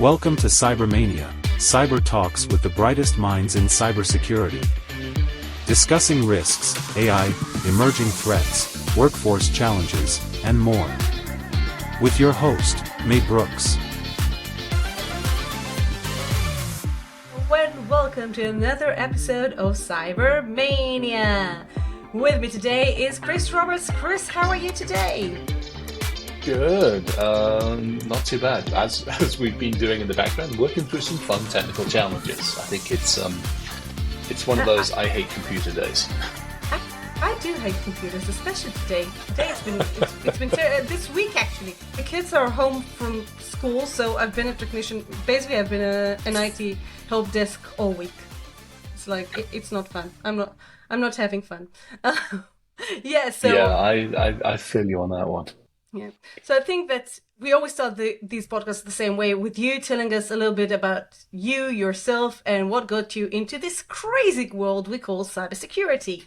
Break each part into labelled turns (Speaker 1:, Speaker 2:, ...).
Speaker 1: Welcome to Cybermania, Cyber Talks with the brightest minds in cybersecurity. Discussing risks, AI, emerging threats, workforce challenges, and more. With your host, May Brooks.
Speaker 2: Welcome to another episode of Cybermania. With me today is Chris Roberts. Chris, how are you today?
Speaker 3: Good. Not too bad. As we've been doing in the background, working through some fun technical challenges. I think it's one of those I hate computer days.
Speaker 2: I do hate computers, especially today. Today it's been this week actually. The kids are home from school, so I've been a technician. Basically, I've been an IT help desk all week. It's like it's not fun. I'm not having fun. Yeah.
Speaker 3: I feel you on that one.
Speaker 2: Yeah. So I think that we always start these podcasts the same way, with you telling us a little bit about you, yourself, and what got you into this crazy world we call cybersecurity.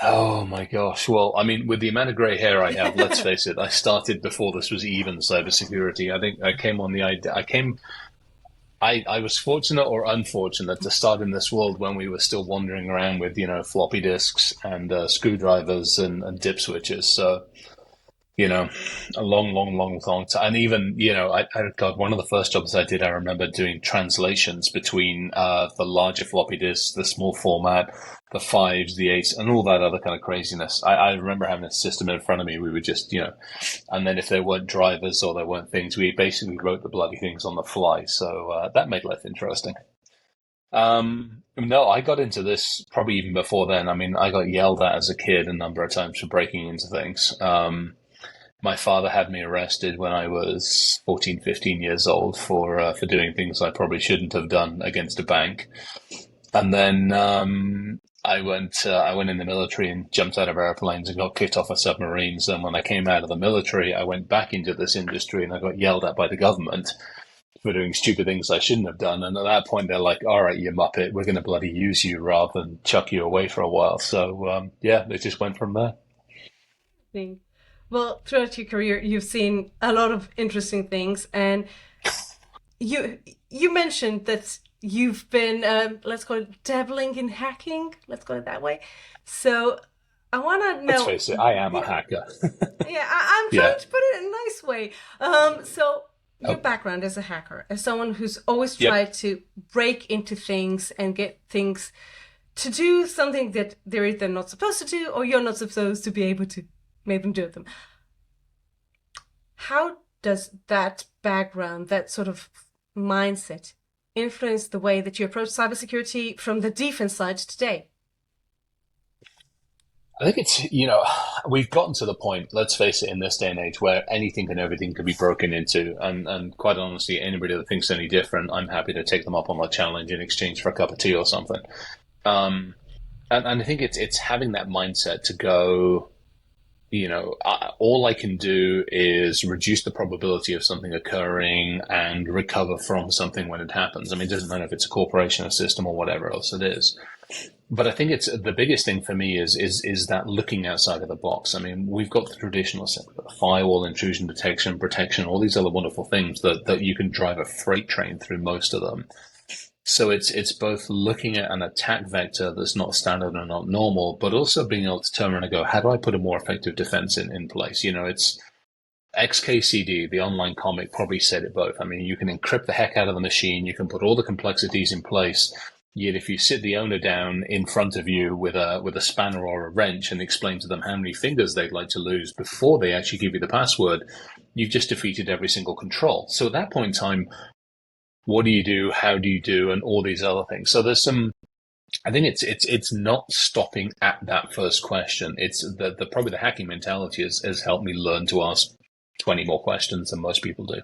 Speaker 3: Oh my gosh. Well, I mean, with the amount of grey hair I have, let's face it, I started before this was even cybersecurity. I think I came on the idea. I was fortunate or unfortunate to start in this world when we were still wandering around with, floppy disks and screwdrivers and dip switches. So, a long time. And even, God, one of the first jobs I did, I remember doing translations between the larger floppy disks, the small format, the 5s, the 8s, and all that other kind of craziness. I remember having a system in front of me. We would just, and then if there weren't drivers or there weren't things, we basically wrote the bloody things on the fly. So that made life interesting. No, I got into this probably even before then. I mean, I got yelled at as a kid a number of times for breaking into things. My father had me arrested when I was 14, 15 years old for doing things I probably shouldn't have done against a bank. And then I went in the military and jumped out of airplanes and got kicked off of submarines. And when I came out of the military, I went back into this industry and I got yelled at by the government for doing stupid things I shouldn't have done. And at that point, they're like, all right, you muppet, we're going to bloody use you rather than chuck you away for a while. So, it just went from there.
Speaker 2: Well, throughout your career, you've seen a lot of interesting things, and you mentioned that you've been, let's call it, dabbling in hacking. Let's call it that way. So I want to know.
Speaker 3: Let's face it, I am a hacker.
Speaker 2: Yeah, I'm trying to put it in a nice way. So your background as a hacker, as someone who's always tried to break into things and get things to do something that they're either not supposed to do or you're not supposed to be able to make them do them. How does that background, that sort of mindset, influence the way that you approach cybersecurity from the defense side today?
Speaker 3: I think it's, we've gotten to the point, let's face it, in this day and age where anything and everything can be broken into. And quite honestly, anybody that thinks any different, I'm happy to take them up on that challenge in exchange for a cup of tea or something. And I think it's having that mindset to go, all I can do is reduce the probability of something occurring and recover from something when it happens. I mean, it doesn't matter if it's a corporation, a system, or whatever else it is. But I think it's the biggest thing for me is that looking outside of the box. I mean, we've got the traditional firewall, intrusion detection, protection, all these other wonderful things that you can drive a freight train through most of them. So it's both looking at an attack vector that's not standard and not normal, but also being able to turn around and go, how do I put a more effective defense in place? It's XKCD, the online comic, probably said it both. I mean, you can encrypt the heck out of the machine. You can put all the complexities in place. Yet if you sit the owner down in front of you with a spanner or a wrench and explain to them how many fingers they'd like to lose before they actually give you the password, you've just defeated every single control. So at that point in time, what do you do? How do you do? And all these other things. So there's I think it's not stopping at that first question. It's probably the hacking mentality has helped me learn to ask 20 more questions than most people do.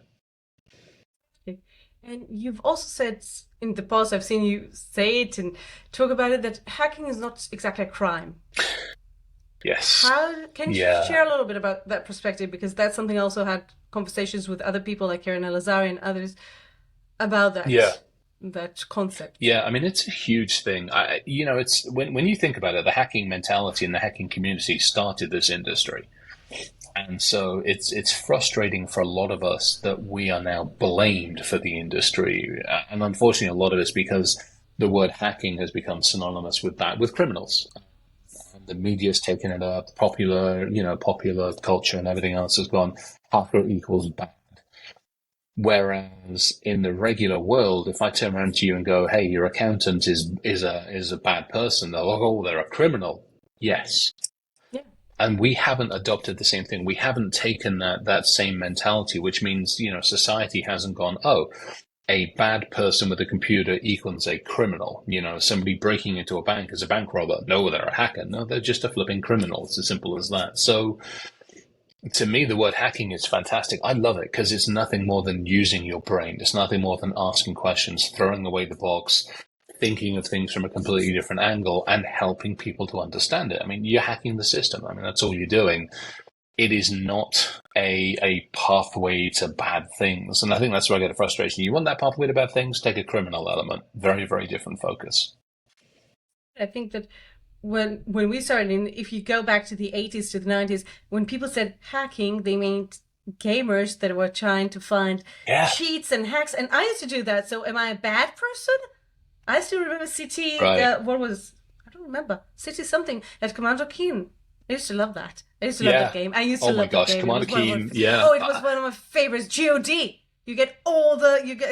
Speaker 2: And you've also said in the past, I've seen you say it and talk about it, that hacking is not exactly a crime.
Speaker 3: Yes.
Speaker 2: Can you share a little bit about that perspective? Because that's something I also had conversations with other people like Karen Elazari and others about that.
Speaker 3: Yeah.
Speaker 2: That concept.
Speaker 3: Yeah, I mean, it's a huge thing. It's when you think about it, the hacking mentality and the hacking community started this industry. And so it's frustrating for a lot of us that we are now blamed for the industry. And unfortunately, a lot of it's because the word hacking has become synonymous with that, with criminals. The media's taken it up, popular culture and everything else has gone, hacker equals bad. Whereas in the regular world, if I turn around to you and go, hey, your accountant is a bad person, they're like, oh, they're a criminal. Yes.
Speaker 2: Yeah.
Speaker 3: And we haven't adopted the same thing. We haven't taken that same mentality, which means, society hasn't gone, oh, a bad person with a computer equals a criminal. Somebody breaking into a bank is a bank robber. No, they're a hacker. No, they're just a flipping criminal. It's as simple as that. So to me, the word hacking is fantastic. I love it because it's nothing more than using your brain. It's nothing more than asking questions, throwing away the box, thinking of things from a completely different angle and helping people to understand it. I mean, you're hacking the system. I mean, that's all you're doing. It is not a pathway to bad things. And I think that's where I get the frustration. You want that pathway to bad things? Take a criminal element. Very, very different focus.
Speaker 2: I think that when we started, if you go back to the 80s to the 90s, when people said hacking, they meant gamers that were trying to find cheats and hacks. And I used to do that. So am I a bad person? I still remember City, I don't remember, City something at Commander Keen. I used to love that. I used to love that game. I used to love that game.
Speaker 3: Commander Keen,
Speaker 2: Oh, it was one of my favorites. GOD. You get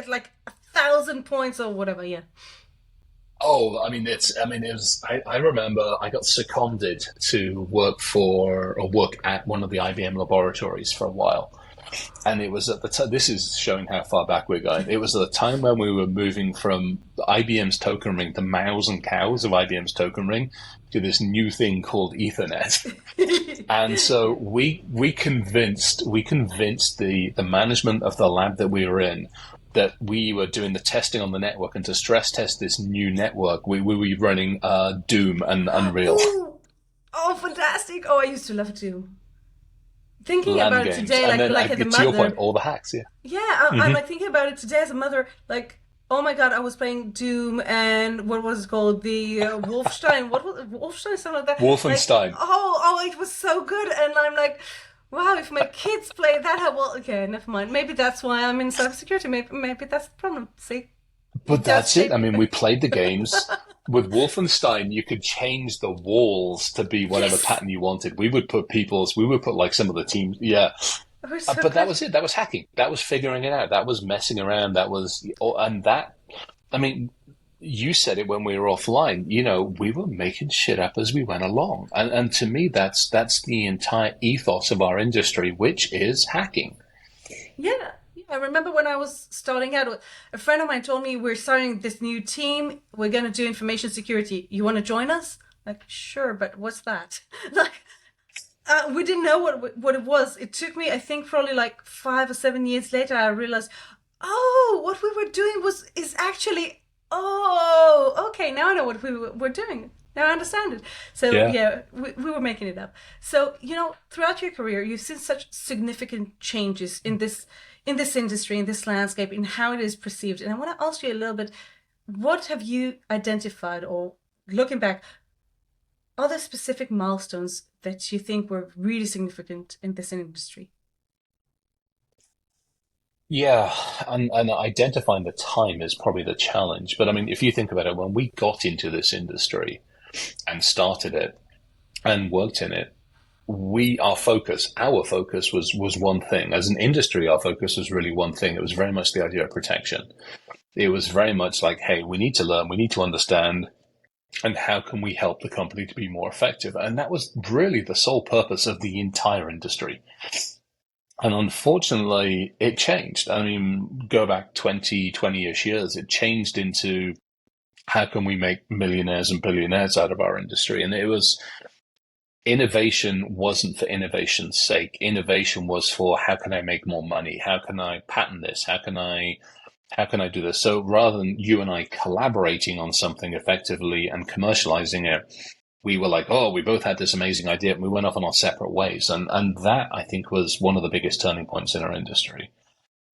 Speaker 2: like 1,000 points or whatever, yeah.
Speaker 3: Oh, I remember I got seconded to work at one of the IBM laboratories for a while. And it was at the time, this is showing how far back we're going. It was at the time when we were moving from IBM's token ring, the mouse and cows of IBM's token ring, to this new thing called Ethernet. And so we convinced the management of the lab that we were in that we were doing the testing on the network, and to stress test this new network, we were running Doom and Unreal.
Speaker 2: Oh, fantastic! Oh, I used to love Doom. Thinking
Speaker 3: LAN
Speaker 2: about
Speaker 3: games.
Speaker 2: it today,
Speaker 3: and
Speaker 2: like as a mother.
Speaker 3: To your point, all the hacks, yeah.
Speaker 2: Yeah, I'm like thinking about it today as a mother. Like, oh my god, I was playing Doom and what was it called? The Wolfenstein. What was it? Wolfenstein? Something like that.
Speaker 3: Wolfenstein.
Speaker 2: Like, oh, it was so good. And I'm like, wow, if my kids play that, well, okay, never mind. Maybe that's why I'm in cybersecurity. Maybe that's the problem. See?
Speaker 3: But that's it. I mean, we played the games. With Wolfenstein, you could change the walls to be whatever pattern you wanted. We would put like some of the teams, yeah. But that was it. That was hacking. That was figuring it out. That was messing around. You said it when we were offline. We were making shit up as we went along. And to me, that's the entire ethos of our industry, which is hacking.
Speaker 2: Yeah. I remember when I was starting out, a friend of mine told me we're starting this new team. We're going to do information security. You want to join us? Like, sure, but what's that? We didn't know what it was. It took me, I think, probably like 5 or 7 years later, I realized, oh, what we were doing is actually, oh, okay, now I know what we were doing. Now I understand it. So, we were making it up. So, throughout your career, you've seen such significant changes in this industry, in this landscape, in how it is perceived. And I want to ask you a little bit, what have you identified, or looking back, are there specific milestones that you think were really significant in this industry?
Speaker 3: Yeah, and identifying the time is probably the challenge. But I mean, if you think about it, when we got into this industry and started it and worked in it, our focus was one thing. As an industry, our focus was really one thing. It was very much the idea of protection. It was very much like, hey, we need to learn, we need to understand, and how can we help the company to be more effective? And that was really the sole purpose of the entire industry. And unfortunately, it changed. I mean, go back 20-ish years, it changed into how can we make millionaires and billionaires out of our industry? And it was... Innovation wasn't for innovation's sake. Innovation was for how can I make more money? How can I patent this? How can I do this? So rather than you and I collaborating on something effectively and commercializing it, we were like, oh, we both had this amazing idea, and we went off on our separate ways. And that, I think, was one of the biggest turning points in our industry.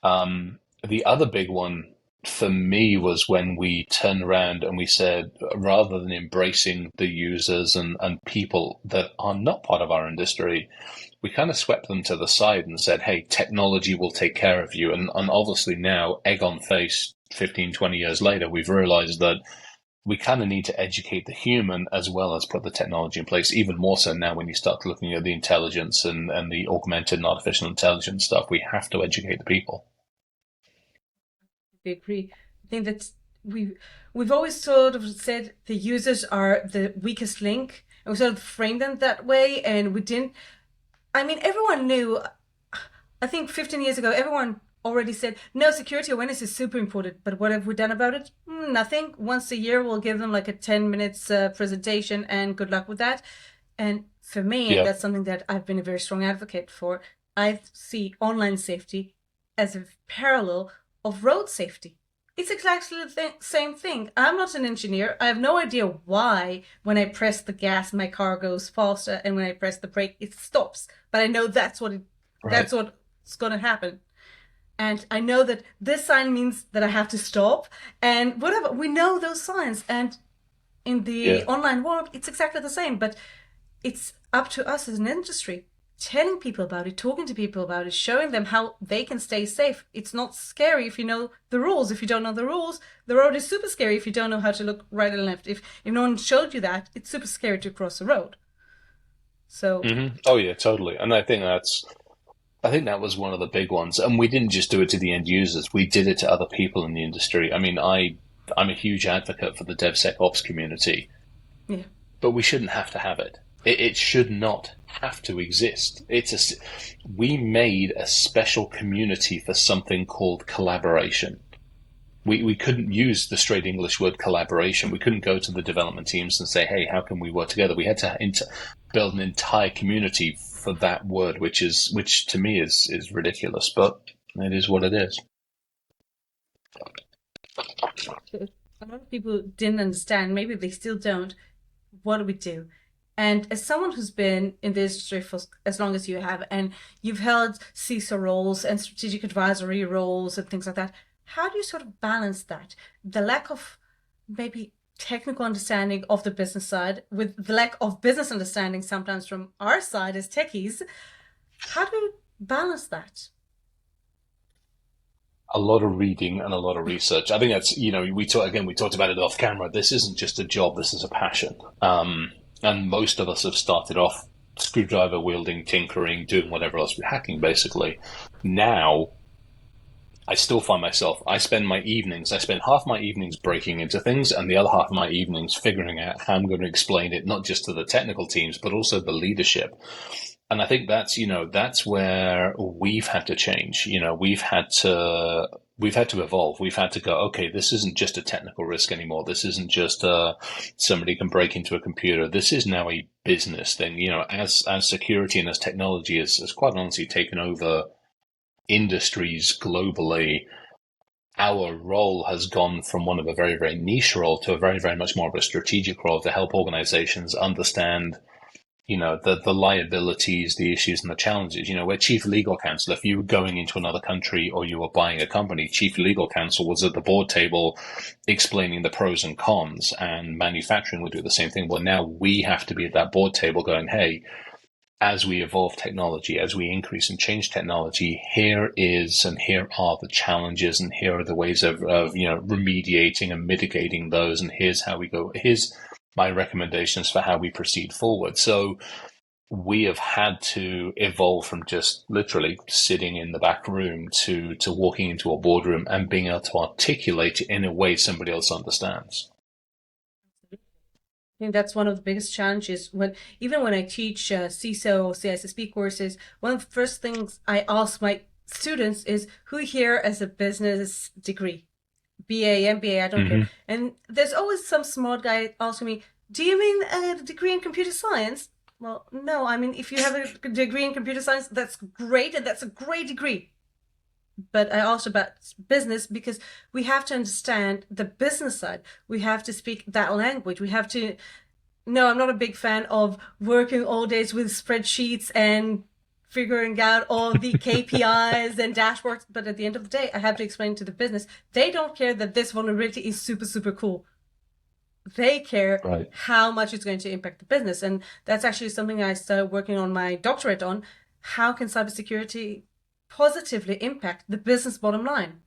Speaker 3: The other big one for me was when we turned around and we said, rather than embracing the users and people that are not part of our industry, we kind of swept them to the side and said, hey, technology will take care of you. And obviously now, egg on face, 15, 20 years later, we've realized that we kind of need to educate the human as well as put the technology in place, even more so now when you start looking at the intelligence and the augmented and artificial intelligence stuff. We have to educate the people.
Speaker 2: I agree. I think that we've always sort of said the users are the weakest link, and we sort of framed them that way, and we didn't. I mean, everyone knew. I think 15 years ago, everyone already said, no, security awareness is super important. But what have we done about it? Nothing. Once a year, we'll give them like a 10 minutes presentation, and good luck with that. And for me,
Speaker 3: Yeah.
Speaker 2: that's something that I've been a very strong advocate for. I see online safety as a parallel of road safety. It's exactly the same thing. I'm not an engineer. I have no idea why when I press the gas, my car goes faster, and when I press the brake, it stops. But I know that's
Speaker 3: Right.
Speaker 2: what's going to happen. And I know that this sign means that I have to stop, and whatever. We know those signs, and in the
Speaker 3: Yeah.
Speaker 2: online world, it's exactly the same. But it's up to us as an industry, telling people about it, talking to people about it, showing them how they can stay safe. It's not scary if you know the rules. If you don't know the rules, the road is super scary if you don't know how to look right and left. If no one showed you that, it's super scary to cross the road. So,
Speaker 3: Oh yeah, totally. And I think that was one of the big ones. And we didn't just do it to the end users. We did it to other people in the industry. I mean, I'm a huge advocate for the DevSecOps community,
Speaker 2: yeah.
Speaker 3: but we shouldn't have to have it. It should not have to exist. We made a special community for something called collaboration. We couldn't use the straight English word collaboration. We couldn't go to the development teams and say, hey, how can we work together? We had to build an entire community for that word, which to me is ridiculous, but it is what it is.
Speaker 2: A lot of people didn't understand, maybe they still don't, what do we do? And as someone who's been in the industry for as long as you have, and you've held CISO roles and strategic advisory roles and things like that, how do you sort of balance that? The lack of maybe technical understanding of the business side with the lack of business understanding sometimes from our side as techies. How do you balance that?
Speaker 3: A lot of reading and a lot of research. I think that's, we talked about it off camera. This isn't just a job. This is a passion. And most of us have started off screwdriver wielding, tinkering, doing whatever else, hacking basically. Now, I still find myself, I spend half my evenings breaking into things and the other half of my evenings figuring out how I'm going to explain it, not just to the technical teams, but also the leadership. And I think that's where we've had to change. We've had to evolve. We've had to go, okay, this isn't just a technical risk anymore. This isn't just somebody can break into a computer. This is now a business thing. As security and as technology has quite honestly taken over industries globally, our role has gone from one of a very, very niche role to a very, very much more of a strategic role to help organizations understand the liabilities, the issues, and the challenges. We're chief legal counsel. If you were going into another country or you were buying a company, chief legal counsel was at the board table explaining the pros and cons, and manufacturing would do the same thing. Well, now we have to be at that board table going, hey, as we evolve technology, as we increase and change technology, here are the challenges, and here are the ways of remediating and mitigating those, and here's how we go. Here's my recommendations for how we proceed forward. So we have had to evolve from just literally sitting in the back room to walking into a boardroom and being able to articulate it in a way somebody else understands.
Speaker 2: I think that's one of the biggest challenges even when I teach CISO or CISSP courses. One of the first things I ask my students is, who here has a business degree? BA, MBA, I don't care. And there's always some smart guy asking me, do you mean a degree in computer science? Well, no, I mean, if you have a degree in computer science, that's great, and that's a great degree. But I asked about business because we have to understand the business side. We have to speak that language. We have to. No, I'm not a big fan of working all days with spreadsheets and figuring out all the KPIs and dashboards. But at the end of the day, I have to explain to the business. They don't care that this vulnerability is super, super cool. They care how much it's going to impact the business. And that's actually something I started working on my doctorate on. how can cybersecurity positively impact the business bottom line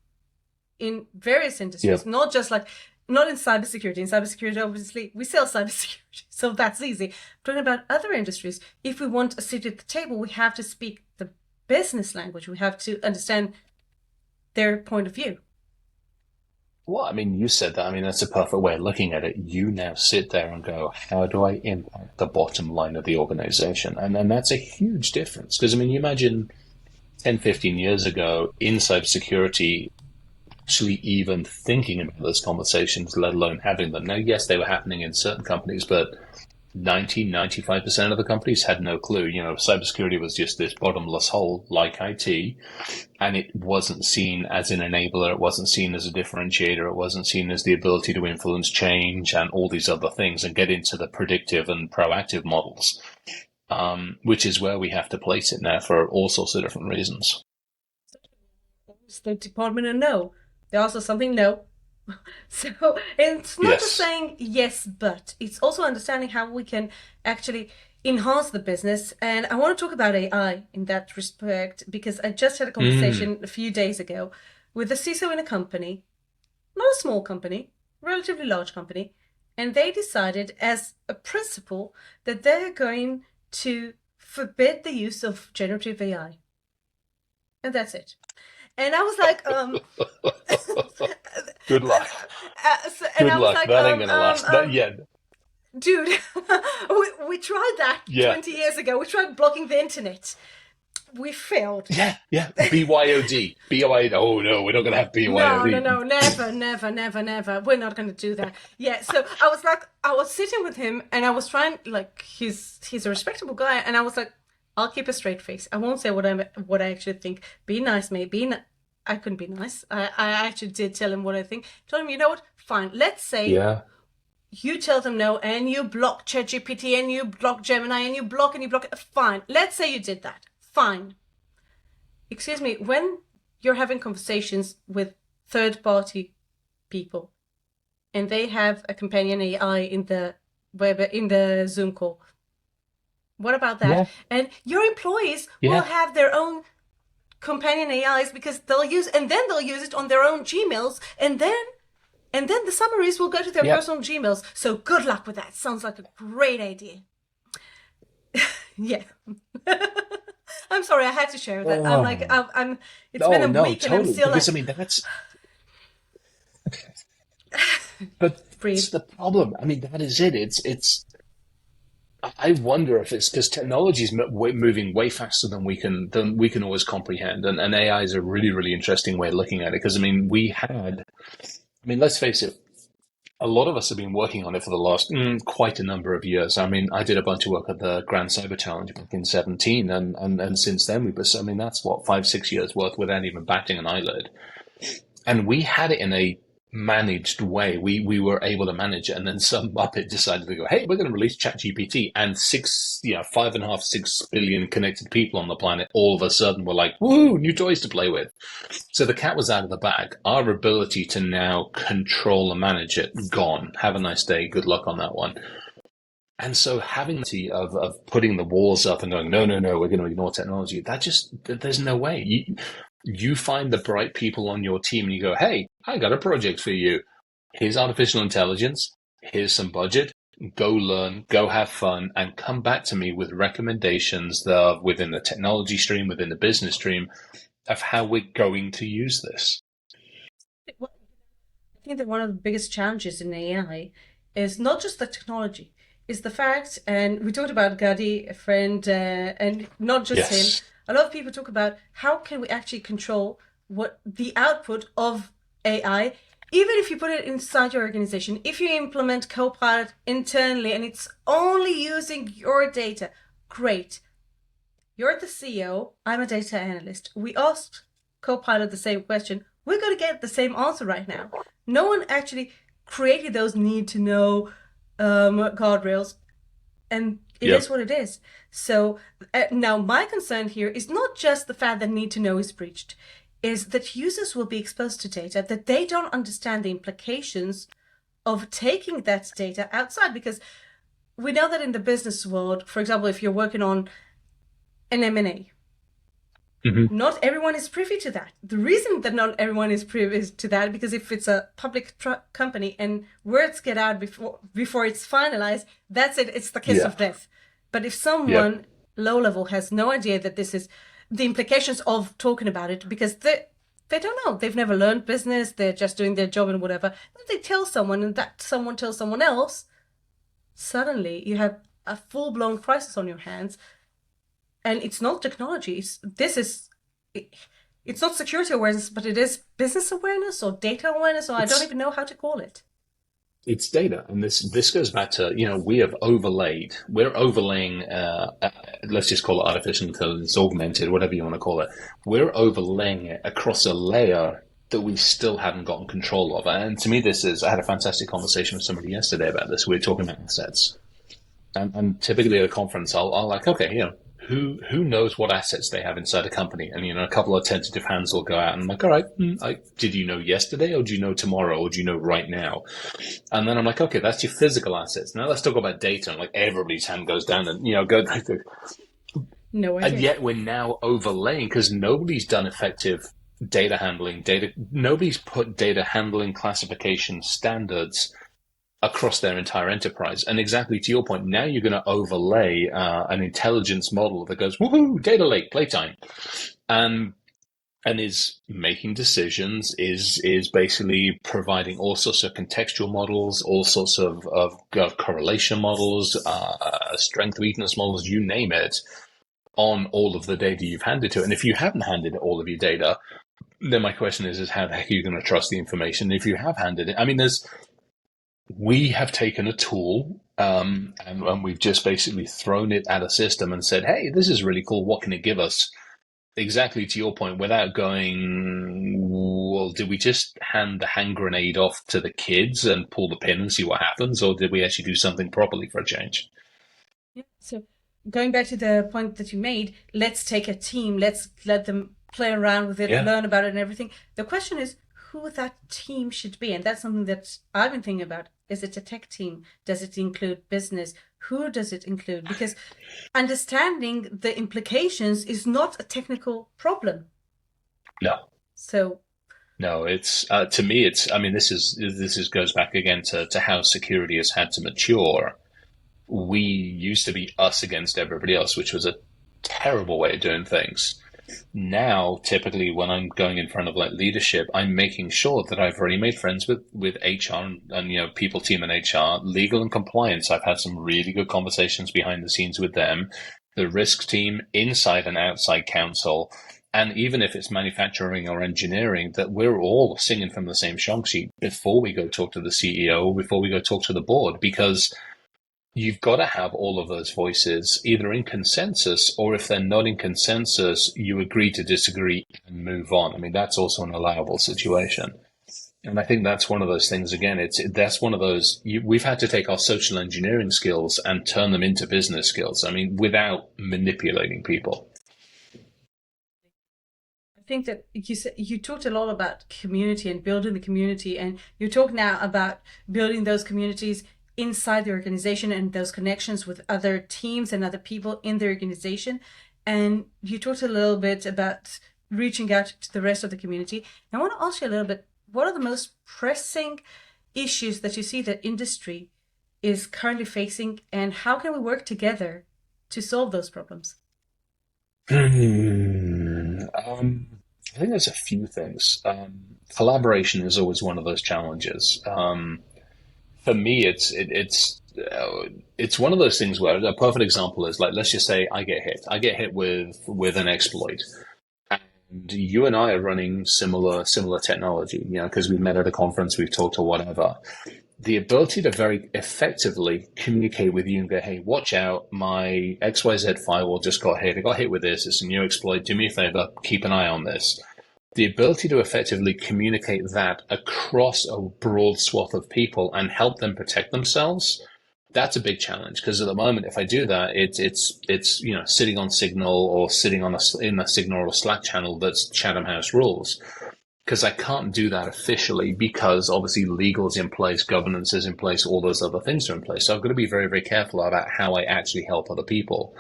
Speaker 2: in various industries, not just like, not in cybersecurity. In cybersecurity, obviously, we sell cybersecurity, so that's easy. I'm talking about other industries. If we want a seat at the table, we have to speak the business language. We have to understand their point of view.
Speaker 3: Well, I mean, you said that. I mean, that's a perfect way of looking at it. You now sit there and go, how do I impact the bottom line of the organization? And that's a huge difference. Because, I mean, you imagine 10, 15 years ago in cybersecurity, actually even thinking about those conversations, let alone having them. Now, yes, they were happening in certain companies, but 95% of the companies had no clue. You know, cybersecurity was just this bottomless hole like IT, and it wasn't seen as an enabler. It wasn't seen as a differentiator. It wasn't seen as the ability to influence change and all these other things and get into the predictive and proactive models, which is where we have to place it now for all sorts of different reasons.
Speaker 2: It's the department of no. There's also something no. So it's not just saying yes, but it's also understanding how we can actually enhance the business. And I want to talk about AI in that respect, because I just had a conversation a few days ago with a CISO in a company, not a small company, relatively large company, and they decided as a principle that they're going to forbid the use of generative AI. And that's it. And I was like,
Speaker 3: Good luck.
Speaker 2: And
Speaker 3: Good
Speaker 2: I was
Speaker 3: luck.
Speaker 2: like,
Speaker 3: That ain't gonna last.
Speaker 2: Dude, we tried that 20 years ago. We tried blocking the internet. We failed.
Speaker 3: Yeah. BYOD. BYOD. Oh, no, we're not going to have BYOD.
Speaker 2: No. Never. We're not going to do that. Yeah, so I was sitting with him and I was trying, like, he's a respectable guy. And I was like, I'll keep a straight face. I won't say what I actually think. Be nice, mate. I couldn't be nice. I actually did tell him what I think. Told him, you know what? Fine. Let's say you tell them no and you block ChatGPT and you block Gemini and you block. Fine. Let's say you did that. Fine. Excuse me. When you're having conversations with third-party people and they have a companion AI in the Zoom call, what about that?
Speaker 3: Yeah.
Speaker 2: And your employees will have their own companion AIs because they'll use it on their own Gmails, and then the summaries will go to their personal Gmails. So good luck with that. Sounds like a great idea. Yeah. I'm sorry, I had to share that. I'm like, it's been a week
Speaker 3: totally.
Speaker 2: and I'm still
Speaker 3: because,
Speaker 2: like...
Speaker 3: I mean, that's... But it's the problem. I mean, that is it. It's... I wonder if it's because technology is moving way faster than we can always comprehend, and AI is a really, really interesting way of looking at it. Because I mean, let's face it, a lot of us have been working on it for the last quite a number of years. I mean, I did a bunch of work at the Grand Cyber Challenge back in 2017, and since then that's what 5-6 years worth without even batting an eyelid, and we had it in a managed way. We were able to manage it, and then some muppet decided to go, hey, we're going to release ChatGPT, and 5.5-6 billion connected people on the planet all of a sudden were like, woo, new toys to play with. So the cat was out of the bag. Our ability to now control and manage it, gone. Have a nice day. Good luck on that one. And so having the of putting the walls up and going, no, we're going to ignore technology, there's no way. You find the bright people on your team and you go, hey, I got a project for you. Here's artificial intelligence. Here's some budget. Go learn, go have fun, and come back to me with recommendations that within the technology stream, within the business stream, of how we're going to use this.
Speaker 2: I think that one of the biggest challenges in AI is not just the technology, is the fact, and we talked about Gadi, a friend, and not just him. A lot of people talk about how can we actually control what the output of AI, even if you put it inside your organization, if you implement Copilot internally and it's only using your data, great. You're the CEO, I'm a data analyst. We asked Copilot the same question. We're going to get the same answer right now. No one actually created those need to know guardrails, and it is what it is. So now my concern here is not just the fact that need to know is breached, is that users will be exposed to data that they don't understand the implications of taking that data outside. Because we know that in the business world, for example, if you're working on an M&A,
Speaker 3: Hmm.
Speaker 2: Not everyone is privy to that. The reason that not everyone is privy to that, because if it's a public company and words get out before it's finalized, that's it. It's the kiss
Speaker 3: Yeah.
Speaker 2: of death. But if
Speaker 3: Yep.
Speaker 2: someone low level has no idea that this is the implications of talking about it, because they don't know, they've never learned business, they're just doing their job and whatever. If they tell someone and that someone tells someone else, suddenly you have a full blown crisis on your hands, and it's not technology. It's not security awareness, but it is business awareness or data awareness, or I don't
Speaker 3: It's
Speaker 2: even know how to call it.
Speaker 3: it's data, and this goes back to, we're overlaying, let's just call it artificial intelligence, augmented, whatever you want to call it. We're overlaying it across a layer that we still haven't gotten control of. And to me, I had a fantastic conversation with somebody yesterday about this. We were talking about assets. And typically at a conference, I'll like, okay, who knows what assets they have inside a company? And a couple of tentative hands will go out, and I'm like, all right, did you know yesterday, or do you know tomorrow, or do you know right now? And then I'm like, okay, that's your physical assets. Now let's talk about data. And like everybody's hand goes down, and go.
Speaker 2: No
Speaker 3: And
Speaker 2: idea.
Speaker 3: yet we're now overlaying, because nobody's done effective data handling. Nobody's put data handling classification standards across their entire enterprise. And exactly to your point, now you're going to overlay an intelligence model that goes, woohoo, data lake, playtime, and is making decisions, is basically providing all sorts of contextual models, all sorts of correlation models, strength weakness models, you name it, on all of the data you've handed to it. And if you haven't handed all of your data, then my question is how the heck are you going to trust the information if you have handed it? I mean, we have taken a tool, and we've just basically thrown it at a system and said, hey, this is really cool. What can it give us? Exactly to your point, without going, well, did we just hand the hand grenade off to the kids and pull the pin and see what happens? Or did we actually do something properly for a change?
Speaker 2: Yeah. So going back to the point that you made, let's take a team, let's let them play around with it,
Speaker 3: Yeah.
Speaker 2: learn about it and everything. The question is who that team should be. And that's something that I've been thinking about. Is it a tech team? Does it include business? Who does it include? Because understanding the implications is not a technical problem.
Speaker 3: No.
Speaker 2: So
Speaker 3: No, it's to me, I mean, this goes back again to how security has had to mature. We used to be us against everybody else, which was a terrible way of doing things. Now, typically, when I'm going in front of like leadership, I'm making sure that I've already made friends with HR and people team and HR, legal and compliance. I've had some really good conversations behind the scenes with them, the risk team, inside and outside counsel, and even if it's manufacturing or engineering, that we're all singing from the same song sheet before we go talk to the CEO, before we go talk to the board, because you've got to have all of those voices either in consensus, or if they're not in consensus, you agree to disagree and move on. I mean, that's also an allowable situation. And I think that's one of those things, again, that's one of those, we've had to take our social engineering skills and turn them into business skills. I mean, without manipulating people.
Speaker 2: I think that you talked a lot about community and building the community, and you talk now about building those communities inside the organization and those connections with other teams and other people in the organization. And you talked a little bit about reaching out to the rest of the community. I want to ask you a little bit, what are the most pressing issues that you see that industry is currently facing, and how can we work together to solve those problems?
Speaker 3: I think there's a few things. Collaboration is always one of those challenges. For me, it's one of those things where a perfect example is like, let's just say I get hit. I get hit with an exploit, and you and I are running similar technology. Because we've met at a conference, we've talked or whatever. The ability to very effectively communicate with you and go, hey, watch out, my XYZ firewall just got hit. It got hit with this. It's a new exploit. Do me a favor, keep an eye on this. The ability to effectively communicate that across a broad swath of people and help them protect themselves, that's a big challenge. Because at the moment, if I do that, it's sitting on Signal or sitting in a Signal or a Slack channel that's Chatham House rules. Because I can't do that officially, because obviously legal is in place, governance is in place, all those other things are in place. So I've got to be very, very careful about how I actually help other people.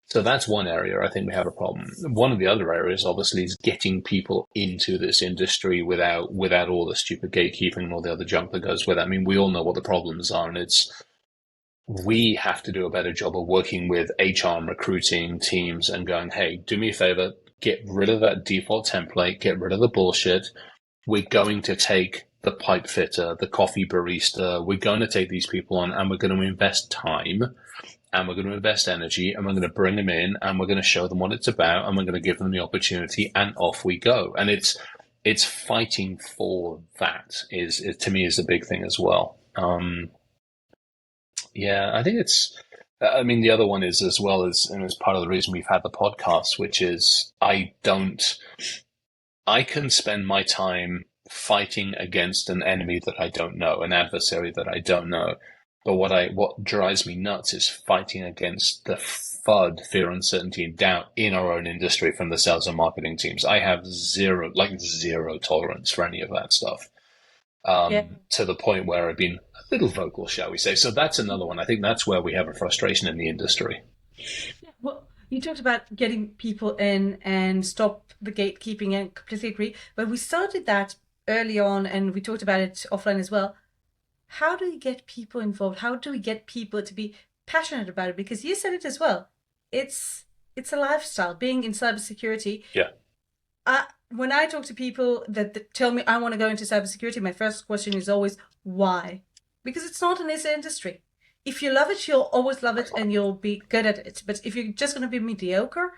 Speaker 3: So that's one area I think we have a problem. One of the other areas, obviously, is getting people into this industry without all the stupid gatekeeping and all the other junk that goes with it. I mean, we all know what the problems are, and it's we have to do a better job of working with HR and recruiting teams and going, hey, do me a favor, get rid of that default template, get rid of the bullshit. We're going to take the pipe fitter, the coffee barista, we're going to take these people on and we're going to invest time and we're going to invest energy and we're going to bring them in and we're going to show them what it's about and we're going to give them the opportunity and off we go. And it's fighting for that is to me is the big thing as well. Yeah, I think I mean, the other one is as well as, and it's part of the reason we've had the podcast, which is I can spend my time fighting against an enemy that I don't know, an adversary that I don't know. But what drives me nuts is fighting against the FUD, fear, uncertainty, and doubt in our own industry from the sales and marketing teams. I have zero tolerance for any of that stuff.
Speaker 2: Yeah.
Speaker 3: To the point where I've been a little vocal, shall we say. So that's another one. I think that's where we have a frustration in the industry.
Speaker 2: Yeah, well, you talked about getting people in and stop the gatekeeping, and completely agree. But we started that early on, and we talked about it offline as well. How do we get people involved? How do we get people to be passionate about it? Because you said it as well. It's a lifestyle. Being in cybersecurity.
Speaker 3: Yeah.
Speaker 2: When I talk to people that tell me I want to go into cybersecurity, my first question is always why? Because it's not an easy industry. If you love it, you'll always love it and you'll be good at it. But if you're just going to be mediocre,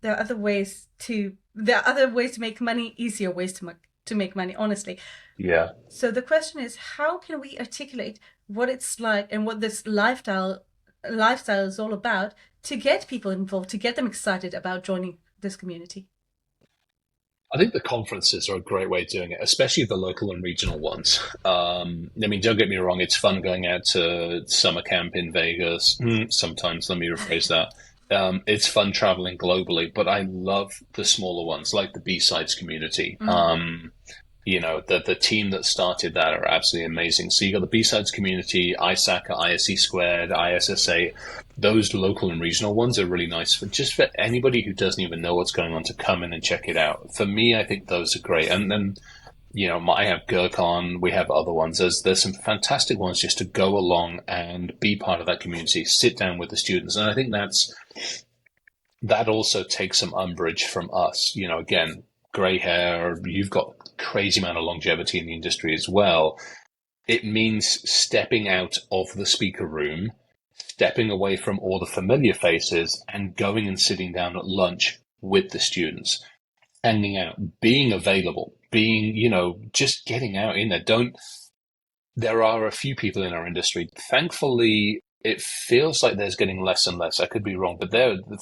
Speaker 2: there are other ways to make money, easier ways to make money, honestly.
Speaker 3: Yeah.
Speaker 2: So the question is, how can we articulate what it's like and what this lifestyle is all about to get people involved, to get them excited about joining this community?
Speaker 3: I think the conferences are a great way of doing it, especially the local and regional ones. I mean, don't get me wrong, it's fun going out to summer camp in Vegas. Sometimes, let me rephrase that. It's fun traveling globally, but I love the smaller ones, like the B-Sides community. The team that started that are absolutely amazing. So you got the B-Sides community, ISACA, ISE Squared, ISSA. Those local and regional ones are really nice for anybody who doesn't even know what's going on to come in and check it out. For me, I think those are great. And then, I have Gurkon, we have other ones. There's some fantastic ones just to go along and be part of that community, sit down with the students. And I think that also takes some umbrage from us. Again, gray hair, you've got crazy amount of longevity in the industry as well. It means stepping out of the speaker room, stepping away from all the familiar faces and going and sitting down at lunch with the students, hanging out, being available, just getting out in there. There are a few people in our industry. Thankfully, it feels like there's getting less and less. I could be wrong, but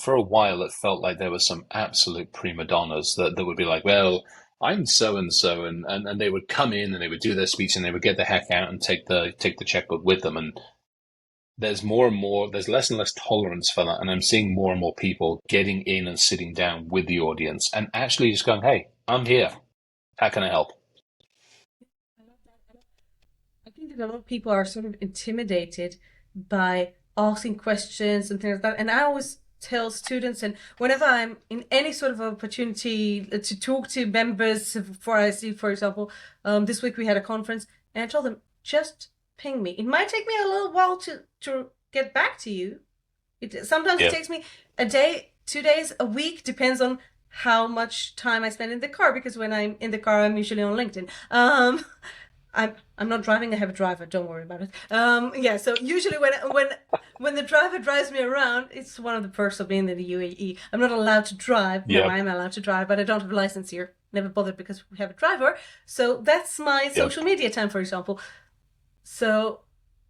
Speaker 3: for a while, it felt like there were some absolute prima donnas that would be like, well, I'm so and so, and they would come in and they would do their speech and they would get the heck out and take the checkbook with them. And there's less and less tolerance for that. And I'm seeing more and more people getting in and sitting down with the audience and actually just going, hey, I'm here. How can I help?
Speaker 2: I think that a lot of people are sort of intimidated by asking questions and things like that. And I always tell students, and whenever I'm in any sort of opportunity to talk to members for IC, for example, this week we had a conference, and I told them, just ping me. It might take me a little while to get back to you. Sometimes it takes me a day, 2 days, a week, depends on how much time I spend in the car, because when I'm in the car, I'm usually on LinkedIn. I'm not driving, I have a driver, don't worry about it. So usually when the driver drives me around, it's one of the perks of being in the UAE. I'm not allowed to drive. No, I am allowed to drive, but I don't have a license here. Never bothered because we have a driver. So that's my social media time, for example. So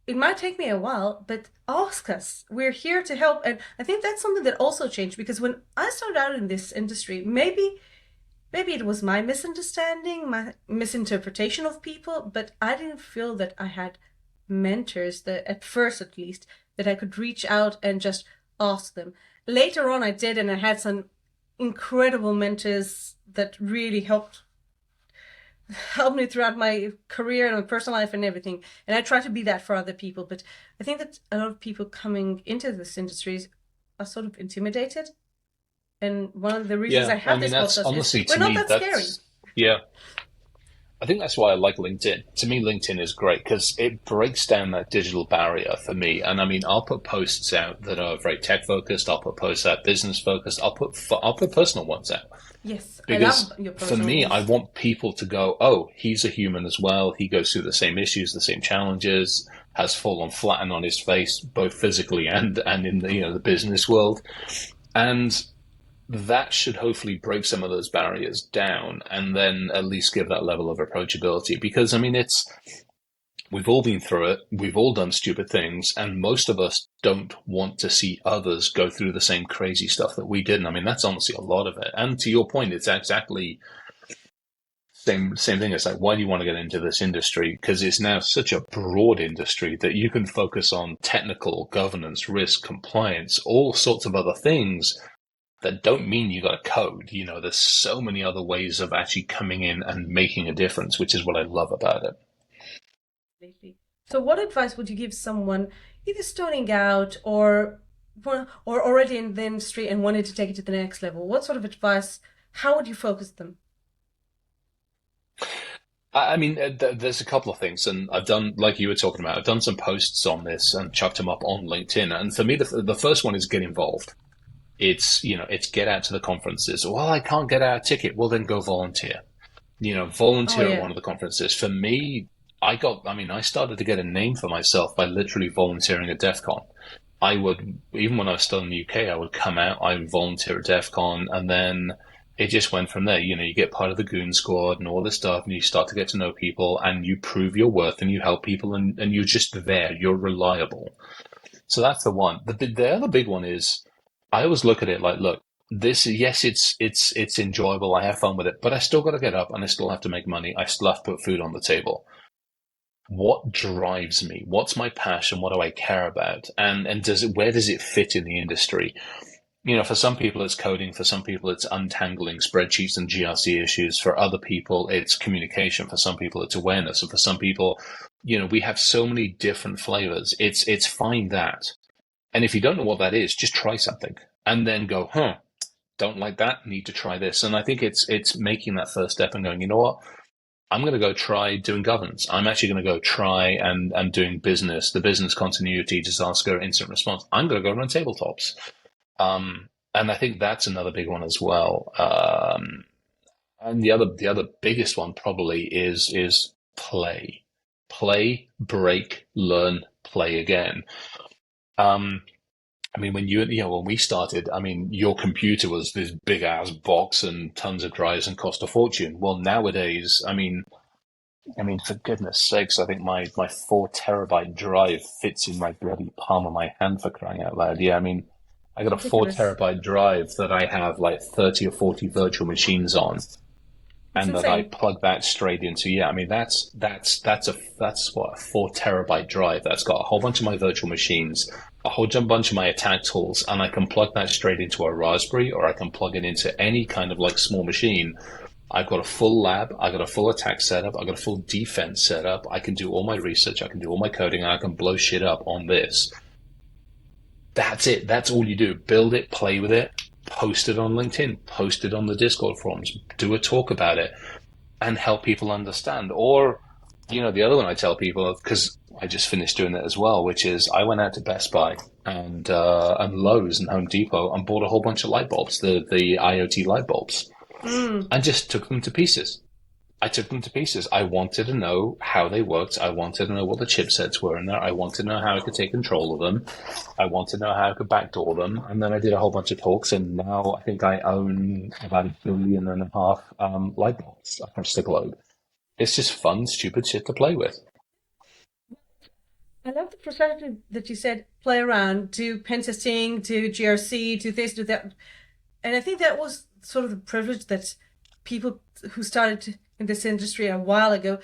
Speaker 2: it might take me a while, but ask us. We're here to help. And I think that's something that also changed, because when I started out in this industry, maybe it was my misunderstanding, my misinterpretation of people, but I didn't feel that I had mentors, that at first at least, that I could reach out and just ask them. Later on I did, and I had some incredible mentors that really helped me throughout my career and my personal life and everything. And I try to be that for other people. But I think that a lot of people coming into this industry are sort of intimidated. And one of the reasons I
Speaker 3: Yeah, I
Speaker 2: have
Speaker 3: mean
Speaker 2: this
Speaker 3: that's
Speaker 2: podcast is
Speaker 3: honestly
Speaker 2: we're
Speaker 3: to
Speaker 2: not
Speaker 3: me
Speaker 2: that scary.
Speaker 3: that's yeah. I think that's why I like LinkedIn. To me, LinkedIn is great because it breaks down that digital barrier for me. And I mean, I'll put posts out that are very tech focused. I'll put posts out business focused. I'll put personal ones out
Speaker 2: Yes, I love
Speaker 3: because
Speaker 2: your
Speaker 3: for
Speaker 2: personal
Speaker 3: me, I
Speaker 2: ones.
Speaker 3: want people to go, oh, he's a human as well. He goes through the same issues, the same challenges, has fallen flat on his face, both physically and in the the business world. And that should hopefully break some of those barriers down and then at least give that level of approachability because I mean it's we've all been through it, we've all done stupid things, and most of us don't want to see others go through the same crazy stuff that we did. And I mean that's honestly a lot of it. And to your point, it's exactly same thing. It's like, why do you want to get into this industry? Because it's now such a broad industry that you can focus on technical governance, risk, compliance, all sorts of other things that don't mean you got to code. There's so many other ways of actually coming in and making a difference, which is what I love about it.
Speaker 2: Lately. So, what advice would you give someone either starting out or already in the industry and wanting to take it to the next level? What sort of advice? How would you focus them?
Speaker 3: I mean, there's a couple of things, and I've done, like you were talking about, I've done some posts on this and chucked them up on LinkedIn. And for me, the first one is get involved. It's get out to the conferences. Well, I can't get out a ticket. Well, then go volunteer.
Speaker 2: Oh
Speaker 3: Volunteer at
Speaker 2: yeah.
Speaker 3: one of the conferences. For me, I started to get a name for myself by literally volunteering at DEF CON. I would, even when I was still in the UK, I would come out, I would volunteer at DEF CON, and then it just went from there. You get part of the goon squad and all this stuff, and you start to get to know people, and you prove your worth, and you help people, and you're just there. You're reliable. So that's the one. The other big one is I always look at it like, look, this yes, it's enjoyable. I have fun with it, but I still got to get up and I still have to make money. I still have to put food on the table. What drives me? What's my passion? What do I care about? And where does it fit in the industry? For some people it's coding. For some people it's untangling spreadsheets and GRC issues. For other people it's communication. For some people it's awareness. And for some people, we have so many different flavors. It's find that. And if you don't know what that is, just try something and then go, don't like that, need to try this. And I think it's making that first step and going, you know what? I'm going to go try doing governance. I'm actually going to go try and doing the business continuity, disaster, incident response. I'm going to go run tabletops. And I think that's another big one as well. And the other biggest one probably is play, break, learn, play again. I mean, when we started, I mean, your computer was this big ass box and tons of drives and cost a fortune. Well, nowadays, I mean, for goodness sakes, I think my 4 terabyte drive fits in my bloody palm of my hand for crying out loud. Yeah, I mean, I got a four
Speaker 2: Ridiculous.
Speaker 3: terabyte drive that I have like 30 or 40 virtual machines on,
Speaker 2: It's
Speaker 3: and that I
Speaker 2: insane.
Speaker 3: plug that straight into. Yeah, I mean that's what, a 4 terabyte drive that's got a whole bunch of my virtual machines, a whole bunch of my attack tools, and I can plug that straight into a Raspberry, or I can plug it into any kind of like small machine. I've got a full lab, I've got a full attack setup, I've got a full defense setup. I can do all my research, I can do all my coding, and I can blow shit up on this. That's it. That's all you do. Build it, play with it, post it on LinkedIn, post it on the Discord forums, do a talk about it, and help people understand. Or, the other one I tell people, because I just finished doing it as well, which is I went out to Best Buy and Lowe's and Home Depot and bought a whole bunch of light bulbs, the IoT light bulbs,
Speaker 2: Mm.
Speaker 3: and just took them to pieces. I took them to pieces. I wanted to know how they worked. I wanted to know what the chipsets were in there. I wanted to know how I could take control of them. I wanted to know how I could backdoor them. And then I did a whole bunch of talks, and now I think I own about 1.5 billion light bulbs across the globe. It's just fun, stupid shit to play with.
Speaker 2: I love the perspective that you said play around, do pen testing, do GRC, do this, do that. And I think that was sort of the privilege that people who started in this industry a while ago.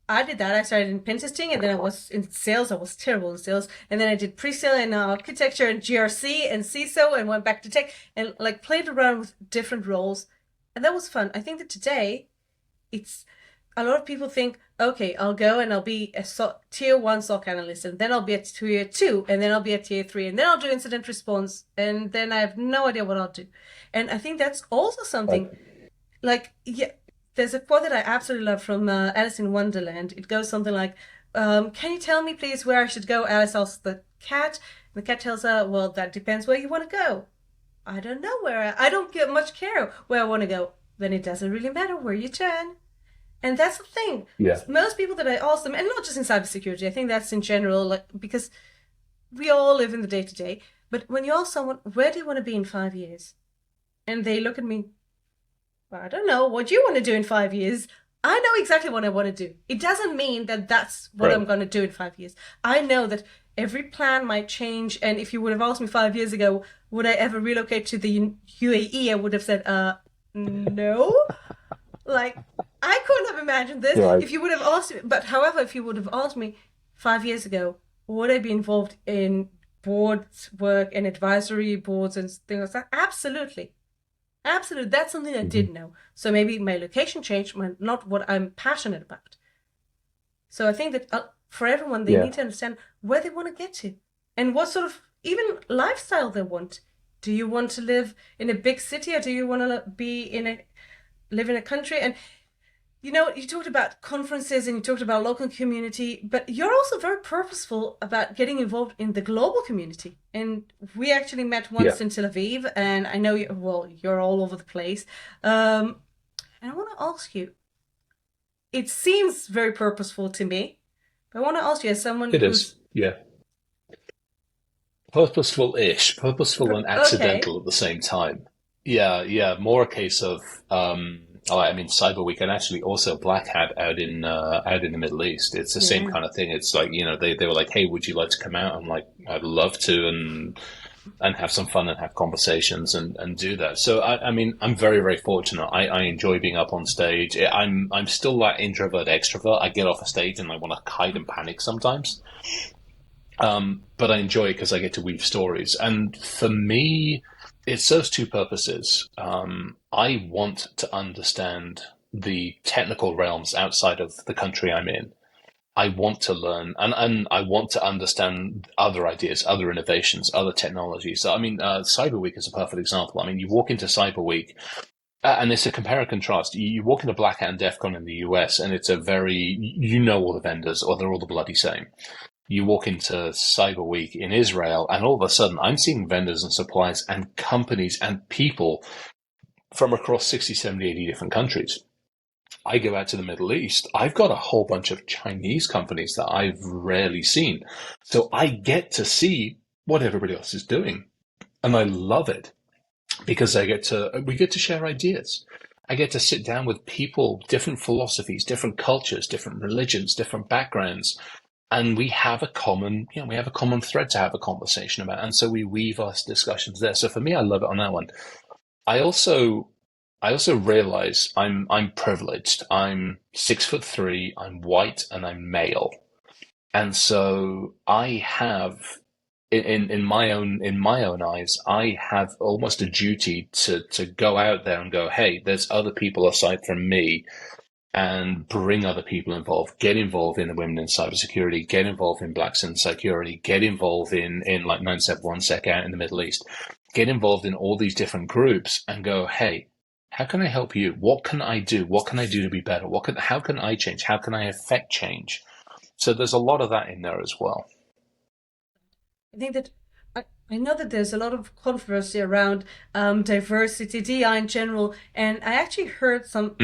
Speaker 2: I did that. I started in pen testing and then I was in sales. I was terrible in sales. And then I did pre-sale and architecture and GRC and CISO and went back to tech and like played around with different roles. And that was fun. I think that today it's a lot of people think, okay, I'll go and I'll be a tier 1 SOC analyst, and then I'll be a tier 2, and then I'll be a tier 3, and then I'll do incident response, and then I have no idea what I'll do. And I think that's also something, like, yeah, there's a quote that I absolutely love from Alice in Wonderland. It goes something like, can you tell me, please, where I should go? Alice asks the cat. And the cat tells her, well, that depends where you want to go. I don't know where. I don't get much care where I want to go. Then it doesn't really matter where you turn. And that's the thing.
Speaker 3: Yeah.
Speaker 2: Most people that I ask them, and not just in cybersecurity, I think that's in general, like, because we all live in the day-to-day. But when you ask someone, where do you want to be in 5 years? And they look at me, well, I don't know, what do you want to do in 5 years? I know exactly what I want to do. It doesn't mean that that's what I'm going to do in 5 years. I know that every plan might change. And if you would have asked me 5 years ago, would I ever relocate to the UAE? I would have said, no. Like, I couldn't have imagined this if you would have asked me. But however, if you would have asked me 5 years ago, would I be involved in board work and advisory boards and things like that? Absolutely. Absolutely. That's something I did know. So maybe my location changed, not what I'm passionate about. So I think that for everyone, they need to understand where they want to get to and what sort of even lifestyle they want. Do you want to live in a big city, or do you want to live in a country? And you know, you talked about conferences and you talked about local community, but you're also very purposeful about getting involved in the global community. And we actually met once in Tel Aviv, and I know you're all over the place. And I want to ask you, it seems very purposeful to me, but I want to ask you, as someone
Speaker 3: It is, yeah. Purposeful-ish, purposeful and accidental at the same time. Yeah, more a case of Cyber Week, and actually also Black Hat out in the Middle East. It's the same kind of thing. It's like, you know, they were like, hey, would you like to come out? I'm like, I'd love to, and have some fun and have conversations and do that. So I mean, I'm very, very fortunate. I enjoy being up on stage. I'm still that introvert extrovert. I get off a stage and I want to hide and panic sometimes. But I enjoy it because I get to weave stories. And for me, it serves two purposes. I want to understand the technical realms outside of the country I'm in. I want to learn, and I want to understand other ideas, other innovations, other technologies. So, I mean, Cyber Week is a perfect example. I mean, you walk into Cyber Week, and it's a compare and contrast. You walk into Black Hat and DEF CON in the US, and it's a very, you know all the vendors, or they're all the bloody same. You walk into Cyber Week in Israel, and all of a sudden, I'm seeing vendors and suppliers and companies and people from across 60, 70, 80 different countries. I go out to the Middle East, I've got a whole bunch of Chinese companies that I've rarely seen. So I get to see what everybody else is doing. And I love it because we get to share ideas. I get to sit down with people, different philosophies, different cultures, different religions, different backgrounds. And we have a common thread to have a conversation about. And so we weave our discussions there. So for me, I love it on that one. I also realize I'm privileged. I'm 6'3", I'm white, and I'm male. And so I have, in my own eyes, I have almost a duty to go out there and go, hey, there's other people aside from me, and bring other people involved. Get involved in the Women in Cybersecurity. Get involved in Blacks in Security. Get involved in like 971sec out in the Middle East. Get involved in all these different groups and go, hey, how can I help you? What can I do? What can I do to be better? How can I change? How can I affect change? So there's a lot of that in there as well.
Speaker 2: I think that I know that there's a lot of controversy around diversity, DI in general, and I actually heard some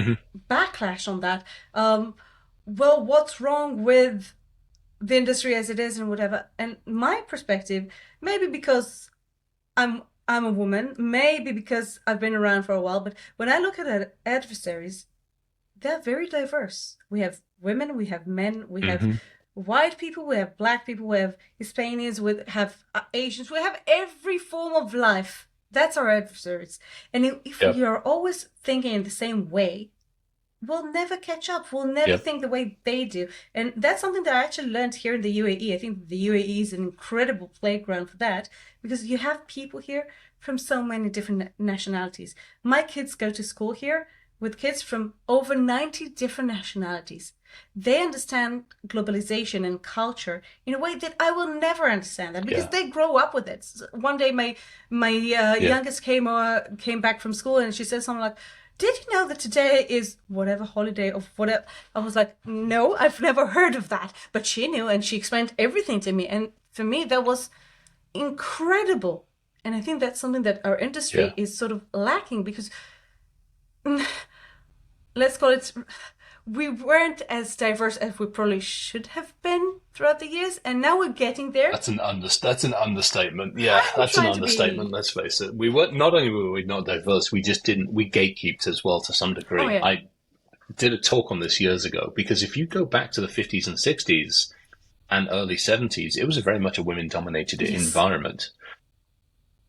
Speaker 2: backlash on that. Well, what's wrong with the industry as it is and whatever? And my perspective, maybe because I'm a woman, maybe because I've been around for a while, but when I look at our adversaries, they're very diverse. We have women, we have men, we have white people, we have black people, we have Hispanics, we have Asians, we have every form of life. That's our adversaries. And if we are always thinking in the same way, we'll never catch up. We'll never think the way they do. And that's something that I actually learned here in the UAE. I think the UAE is an incredible playground for that because you have people here from so many different nationalities. My kids go to school here, with kids from over 90 different nationalities. They understand globalization and culture in a way that I will never understand that because
Speaker 3: Yeah.
Speaker 2: they grow up with it. One day, my
Speaker 3: Yeah.
Speaker 2: youngest came back from school and she said something like, "Did you know that today is whatever holiday of whatever?" I was like, "No, I've never heard of that." But she knew and she explained everything to me. And for me, that was incredible. And I think that's something that our industry
Speaker 3: Yeah.
Speaker 2: is sort of lacking because let's call it, we weren't as diverse as we probably should have been throughout the years, and now we're getting there.
Speaker 3: That's an understatement. Yeah,
Speaker 2: I'm
Speaker 3: that's an
Speaker 2: trying to
Speaker 3: understatement.
Speaker 2: be.
Speaker 3: Let's face it. We were not only were we not diverse, we just didn't. We gatekeeped as well to some degree.
Speaker 2: Oh yeah.
Speaker 3: I did a talk on this years ago because if you go back to the 50s and 60s and early 70s, it was very much a women-dominated
Speaker 2: Yes.
Speaker 3: environment.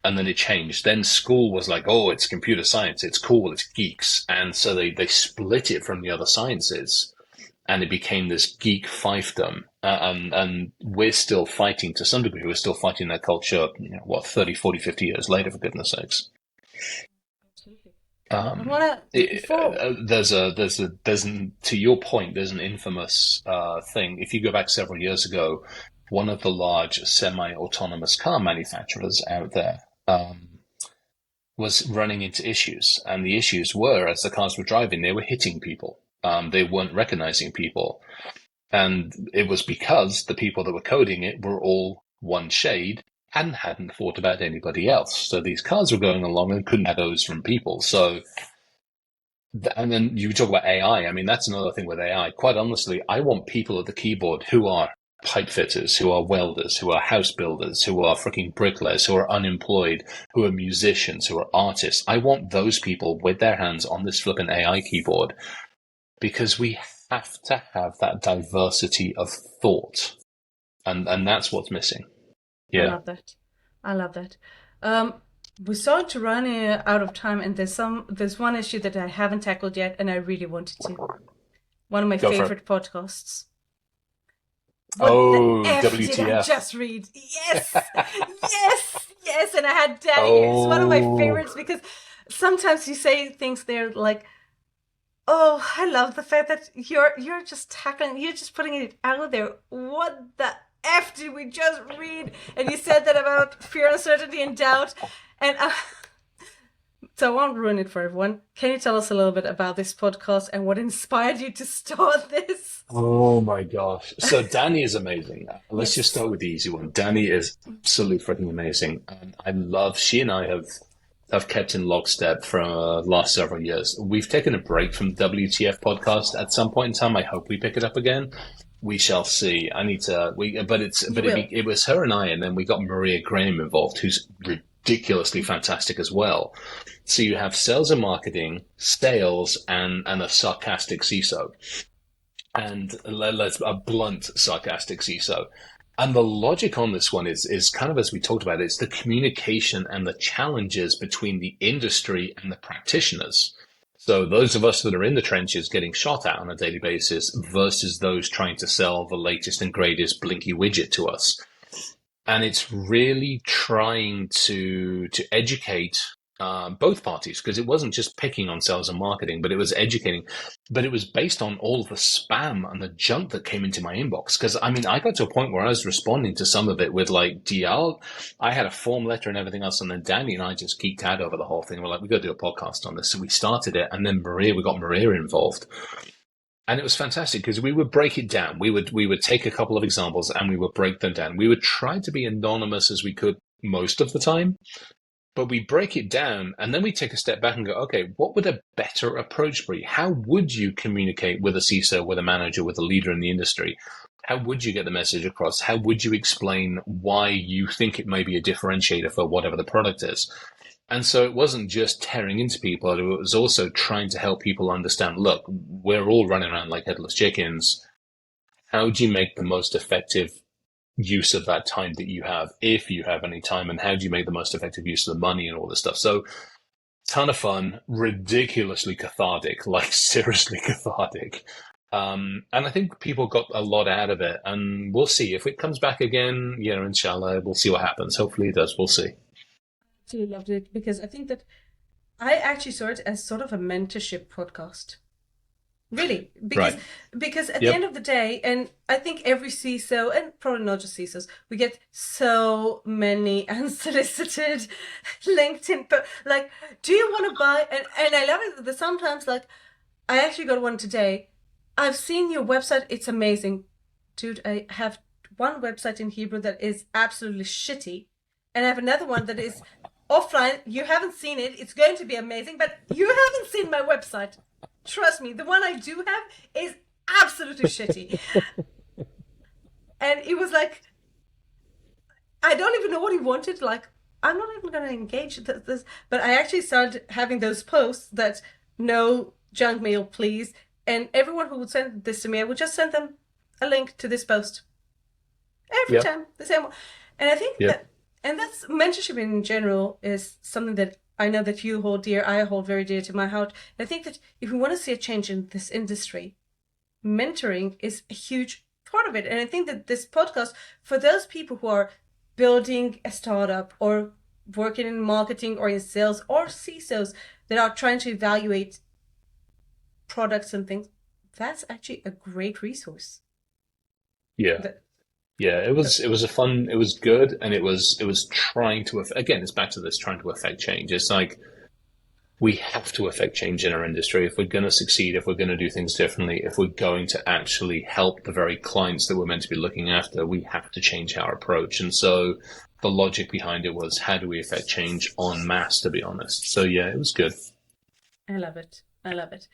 Speaker 3: And then it changed. Then school was like, oh, it's computer science, it's cool, it's geeks. And so they split it from the other sciences. And it became this geek fiefdom. And we're still fighting, to some degree, we're still fighting that culture, 30, 40, 50 years later, for goodness sakes.
Speaker 2: Absolutely.
Speaker 3: To your point, there's an infamous thing. If you go back several years ago, one of the large semi-autonomous car manufacturers out there was running into issues. And the issues were, as the cars were driving, they were hitting people. They weren't recognizing people. And it was because the people that were coding it were all one shade and hadn't thought about anybody else. So these cars were going along and couldn't have those from people. So, and then you talk about AI. I mean, that's another thing with AI. Quite honestly, I want people at the keyboard who are pipe fitters, who are welders, who are house builders, who are freaking bricklayers, who are unemployed, who are musicians, who are artists. I want those people with their hands on this flipping AI keyboard because we have to have that diversity of thought. And that's what's missing.
Speaker 2: I
Speaker 3: Yeah.
Speaker 2: love that. I love that. We're starting to run out of time, and there's one issue that I haven't tackled yet, and I really wanted to. One of my
Speaker 3: Go for it.
Speaker 2: favorite podcasts. What
Speaker 3: Oh,
Speaker 2: the F did I
Speaker 3: WTF.
Speaker 2: just read? Yes, yes, yes. And I had Danny here. It's one of my
Speaker 3: Oh.
Speaker 2: favorites because sometimes you say things there like, "Oh, I love the fact that you're just tackling, you're just putting it out there. What the F did we just read?" And you said that about fear, uncertainty, and doubt. And so I won't ruin it for everyone. Can you tell us a little bit about this podcast and what inspired you to start this?
Speaker 3: Oh my gosh. So Danny is amazing. Let's
Speaker 2: Yes.
Speaker 3: just start with the easy one. Danny is absolutely freaking amazing. And she and I have kept in lockstep for last several years. We've taken a break from the WTF podcast at some point in time. I hope we pick it up again. We shall see. It was her and I, and then we got Maria Graham involved, who's ridiculously fantastic as well. So you have sales and marketing, sales, and a sarcastic CISO. And let's a blunt, sarcastic CISO. And the logic on this one is kind of as we talked about, it's the communication and the challenges between the industry and the practitioners. So those of us that are in the trenches getting shot at on a daily basis versus those trying to sell the latest and greatest blinky widget to us. And it's really trying to educate both parties, because it wasn't just picking on sales and marketing, but it was educating. But it was based on all the spam and the junk that came into my inbox. Because I mean, I got to a point where I was responding to some of it with like DL. I had a form letter and everything else, and then Danny and I just geeked out over the whole thing. We're like, we got to do a podcast on this, so we started it, and then we got Maria involved. And it was fantastic because we would break it down. We would take a couple of examples and we would break them down. We would try to be anonymous as we could most of the time, but we break it down and then we take a step back and go, okay, what would a better approach be? How would you communicate with a CISO, with a manager, with a leader in the industry? How would you get the message across? How would you explain why you think it may be a differentiator for whatever the product is? And so it wasn't just tearing into people. It was also trying to help people understand, look, we're all running around like headless chickens. How do you make the most effective use of that time that you have, if you have any time? And how do you make the most effective use of the money and all this stuff? So ton of fun, ridiculously cathartic, like seriously cathartic. And I think people got a lot out of it. And we'll see. If it comes back again, inshallah, we'll see what happens. Hopefully it does. We'll see.
Speaker 2: Absolutely loved it because I think that I actually saw it as sort of a mentorship podcast. Really,
Speaker 3: Right.
Speaker 2: because at the end
Speaker 3: Yep.
Speaker 2: of the day, and I think every CISO, and probably not just CISOs, we get so many unsolicited LinkedIn, but like, do you want to buy? And I love it that sometimes, like, I actually got one today. I've seen your website; it's amazing, dude. I have one website in Hebrew that is absolutely shitty, and I have another one that is offline. You haven't seen it; it's going to be amazing, but you haven't seen my website. Trust me, the one I do have is absolutely shitty. And it was like, I don't even know what he wanted. Like, I'm not even going to engage this. But I actually started having those posts that no junk mail, please. And everyone who would send this to me, I would just send them a link to this post every
Speaker 3: Yep.
Speaker 2: time, the same one. And I think
Speaker 3: Yep.
Speaker 2: that, and that's mentorship in general is something that I know that you hold dear, I hold very dear to my heart. And I think that if we want to see a change in this industry, mentoring is a huge part of it. And I think that this podcast, for those people who are building a startup or working in marketing or in sales or CISOs that are trying to evaluate products and things, that's actually a great resource.
Speaker 3: Yeah.
Speaker 2: That,
Speaker 3: Yeah, it was good, and it was trying to, again, it's back to this trying to affect change. It's like we have to affect change in our industry if we're going to succeed, if we're going to do things differently, if we're going to actually help the very clients that we're meant to be looking after, we have to change our approach. And so the logic behind it was, how do we affect change en masse, to be honest? So yeah, it was good.
Speaker 2: I love it. I love it.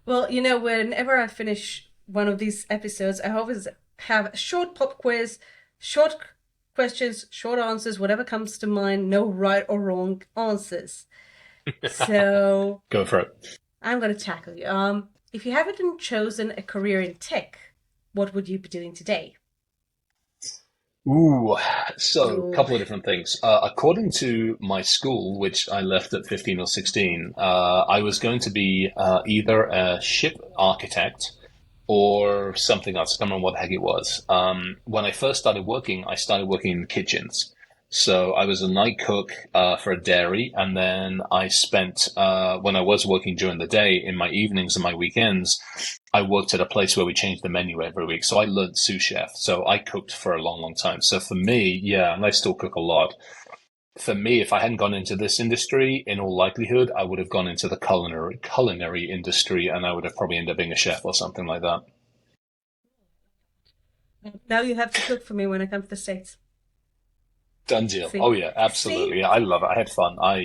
Speaker 2: Well, whenever I finish one of these episodes, I always have a short pop quiz, short questions, short answers, whatever comes to mind, no right or wrong answers. So
Speaker 3: Go for it.
Speaker 2: I'm going to tackle you. If you haven't chosen a career in tech, what would you be doing today?
Speaker 3: Ooh, so a
Speaker 2: Ooh.
Speaker 3: couple of different things. According to my school, which I left at 15 or 16, I was going to be either a ship architect or something else. I can't remember what the heck it was. When I first started working, I started working in kitchens. So I was a night cook for a dairy, and then I spent when I was working during the day, in my evenings and my weekends, I worked at a place where we changed the menu every week. So I learned sous chef. So I cooked for a long, long time. So for me, yeah, and I still cook a lot. For me, if I hadn't gone into this industry, in all likelihood, I would have gone into the culinary industry, and I would have probably ended up being a chef or something like that.
Speaker 2: Now you have to cook for me when I come to the States.
Speaker 3: Done deal.
Speaker 2: See?
Speaker 3: Oh yeah,
Speaker 2: See?
Speaker 3: absolutely. Yeah, I love it. I had fun.
Speaker 2: I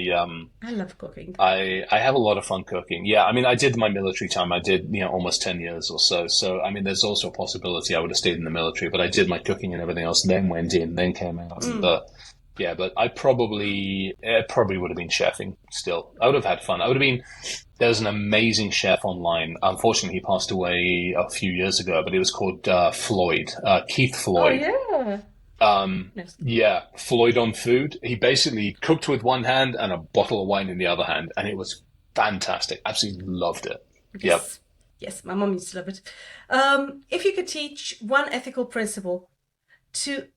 Speaker 2: love cooking.
Speaker 3: I have a lot of fun cooking. Yeah, I mean, I did my military time. I did, almost 10 years or so. So, I mean, there's also a possibility I would have stayed in the military, but I did my cooking and everything else, then went in, then came out.
Speaker 2: Mm.
Speaker 3: But yeah, but it probably would have been chefing still. I would have had fun. There's an amazing chef online. Unfortunately, he passed away a few years ago, but it was called Keith
Speaker 2: Oh,
Speaker 3: Floyd.
Speaker 2: yeah. Yes.
Speaker 3: Yeah, Floyd on food. He basically cooked with one hand and a bottle of wine in the other hand, and it was fantastic. Absolutely loved it. Yep.
Speaker 2: Yes. Yes, my mom used to love it. If you could teach one ethical principle to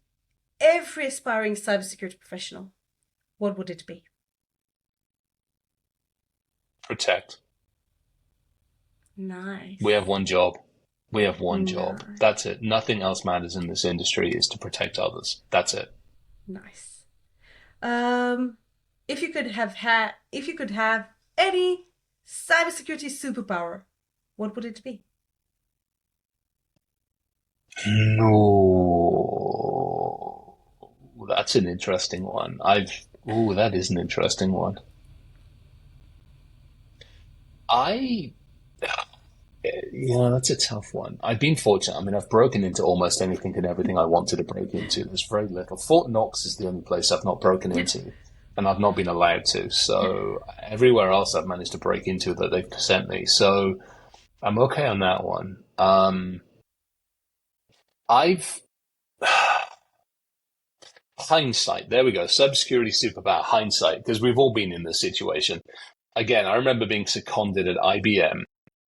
Speaker 2: every aspiring cybersecurity professional, what would it be?
Speaker 3: Protect. We
Speaker 2: Nice.
Speaker 3: have one job. We have one job.
Speaker 2: Nice.
Speaker 3: That's it. Nothing else matters in this industry is to protect others. That's it.
Speaker 2: Nice. Um, if you could have any cybersecurity superpower, what would it be?
Speaker 3: No, that's an interesting one. That is an interesting one. I Yeah, that's a tough one. I've been fortunate. I mean, I've broken into almost anything and everything I wanted to break into. There's very little. Fort Knox is the only place I've not broken into, and I've not been allowed to. So everywhere else I've managed to break into that they've sent me. So I'm okay on that one. I've hindsight. There we go. Cybersecurity superpower hindsight, because we've all been in this situation. Again, I remember being seconded at IBM.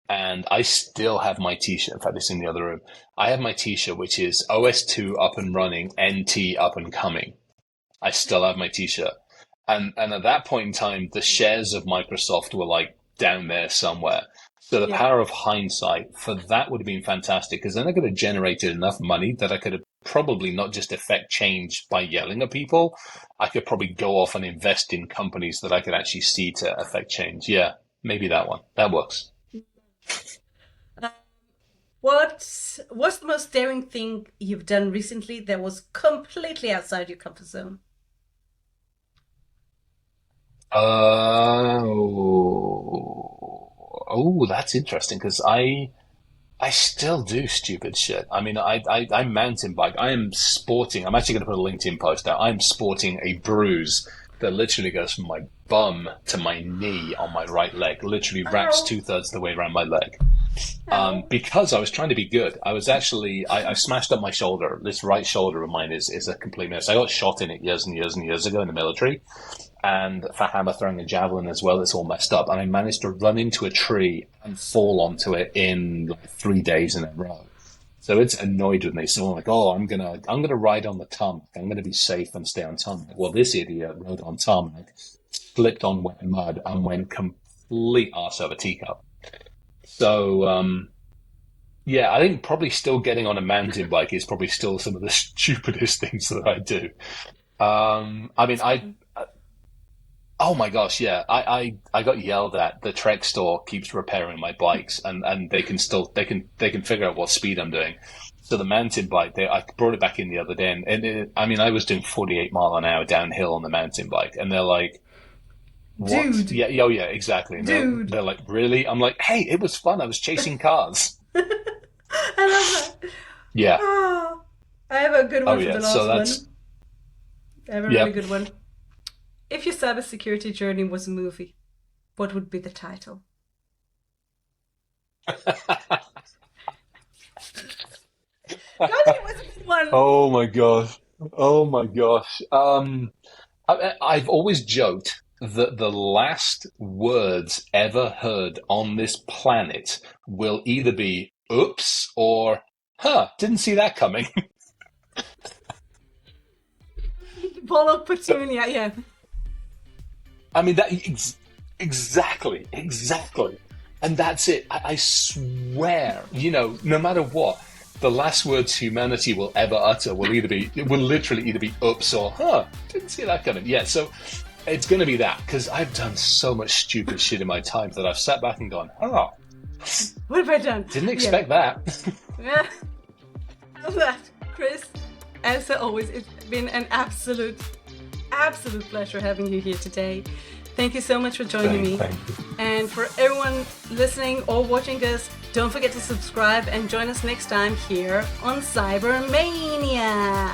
Speaker 3: And I still have my t-shirt. In fact, it's in the other room. I have my t-shirt, which is OS2 up and running, NT up and coming. I still have my t-shirt. And at that point in time, the shares of Microsoft were like down there somewhere. So the
Speaker 2: Yeah.
Speaker 3: power of hindsight for that would have been fantastic, because then I could have generated enough money that I could have probably not just affect change by yelling at people. I could probably go off and invest in companies that I could actually see to affect change. Yeah, maybe that one. That works.
Speaker 2: What's the most daring thing you've done recently that was completely outside your comfort zone?
Speaker 3: Oh, that's interesting, because I still do stupid shit. I mean, I mountain bike. I'm actually going to put a LinkedIn post out. I'm sporting a bruise that literally goes from my bum to my knee on my right leg. Literally wraps
Speaker 2: Ow.
Speaker 3: 2/3 of the way around my leg.
Speaker 2: Ow.
Speaker 3: Because I was trying to be good. I was actually, I smashed up my shoulder. This right shoulder of mine is a complete mess. I got shot in it years and years and years ago in the military. And for hammer throwing and javelin as well, it's all messed up. And I managed to run into a tree and fall onto it in like 3 days in a row. So it's annoyed with me. So I'm like, oh, I'm gonna ride on the tarmac. I'm gonna be safe and stay on tarmac. Well, this idiot rode on tarmac, slipped on wet mud, and went complete arse over teacup. So, yeah, I think probably still getting on a mountain bike is probably still some of the stupidest things that I do. I mean, oh my gosh, yeah, I got yelled at. The Trek store keeps repairing my bikes, and they can figure out what speed I'm doing. So the mountain bike, I brought it back in the other day, and I mean, I was doing 48 mile an hour downhill on the mountain bike, and they're like, what?
Speaker 2: Dude.
Speaker 3: Yeah, oh yeah, exactly. And they're like, really? I'm like, hey, it was fun. I was chasing cars.
Speaker 2: I love that.
Speaker 3: Yeah.
Speaker 2: Oh, I have a good one for
Speaker 3: yeah,
Speaker 2: the last
Speaker 3: so
Speaker 2: one.
Speaker 3: that's-
Speaker 2: I have a really good one. If your cybersecurity journey was a movie, what would be the title? God, it was a good one.
Speaker 3: Oh my gosh. Oh my gosh. I've always joked that the last words ever heard on this planet will either be oops or huh, didn't see that coming.
Speaker 2: Bolo Petunia, yeah.
Speaker 3: I mean, exactly. And that's it. I swear, no matter what, the last words humanity will ever utter will literally either be oops or huh, didn't see that coming. Yeah, so it's going to be that, because I've done so much stupid shit in my time that I've sat back and gone, oh,
Speaker 2: What have I done?
Speaker 3: didn't expect that.
Speaker 2: Yeah. Love that, Chris. As always, it's been an absolute pleasure having you here today. Thank you so much for joining me.
Speaker 3: Thank you.
Speaker 2: And for everyone listening or watching us, don't forget to subscribe and join us next time here on Cybermania.